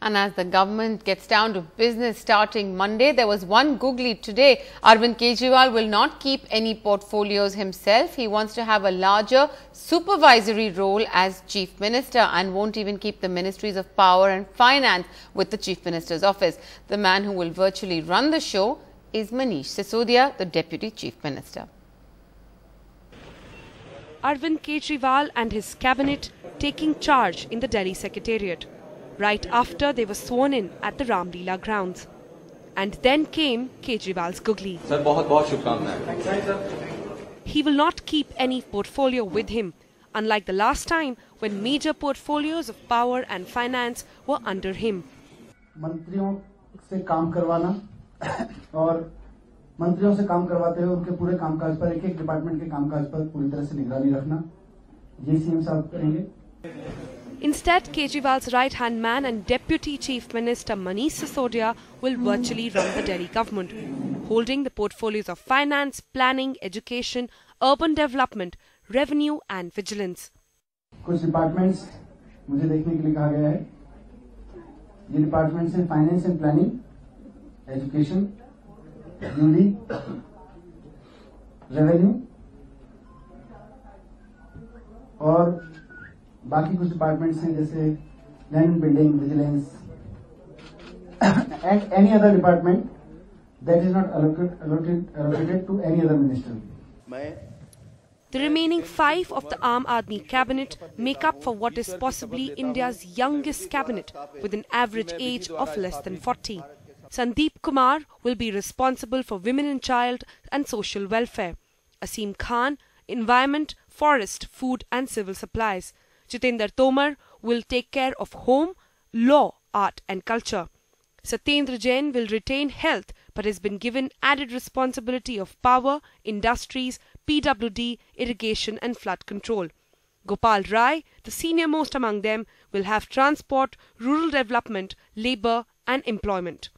And as the government gets down to business starting Monday, there was one googly today. Arvind Kejriwal will not keep any portfolios himself. He wants to have a larger supervisory role as Chief Minister and won't even keep the Ministries of Power and Finance with the Chief Minister's office. The man who will virtually run the show is Manish Sisodia, the Deputy Chief Minister. Arvind Kejriwal and his cabinet taking charge in the Delhi Secretariat, right after they were sworn in at the Ram Leela grounds. And then came Kejriwal's googly. Sir, बहुत शुभकामनाएं. He will not keep any portfolio with him, unlike the last time when major portfolios of power and finance were under him. मंत्रियों से काम करवाना और मंत्रियों से काम करवाते हुए उनके पूरे कामकाज पर एक डिपार्टमेंट के कामकाज पर पूरी तरह से निगरानी रखना, ये सीएम साहब करेंगे. Instead, Kejriwal's right-hand man and Deputy Chief Minister Manish Sisodia will virtually run the Delhi government, holding the portfolios of finance, planning, education, urban development, revenue and vigilance. कुछ डिपार्टमेंट्स मुझे देखने के लिए कहा गया है. ये डिपार्टमेंट्स हैं finance and planning, education, duty, revenue और बाकी कुछ डिपार्टमेंट्स हैं जैसे land building, vigilance and any other department that is not allocated to any other minister. The remaining 5 of the Aam Aadmi cabinet make up for what is possibly India's youngest cabinet with an average age of less than 40. Sandeep Kumar will be responsible for women and child and social welfare. Asim Khan, environment, forest, food and civil supplies. Jitendra Tomar will take care of home, law, art and culture. Satyendra Jain will retain health but has been given added responsibility of power, industries, PWD, irrigation and flood control. Gopal Rai, the senior most among them, will have transport, rural development, labour and employment.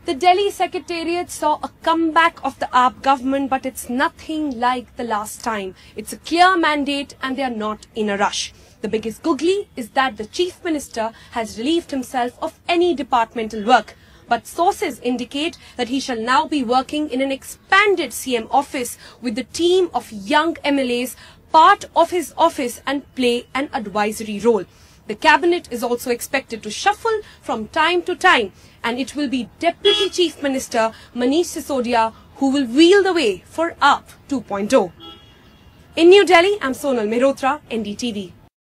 The Delhi Secretariat saw a comeback of the AAP government, but it's nothing like the last time. It's a clear mandate and they are not in a rush. The biggest googly is that the Chief Minister has relieved himself of any departmental work. But sources indicate that he shall now be working in an expanded CM office with the team of young MLAs, part of his office and play an advisory role. The cabinet is also expected to shuffle from time to time and it will be Deputy Chief Minister Manish Sisodia who will wheel the way for AAP 2.0. In New Delhi, I'm Sonal Mehrotra, NDTV.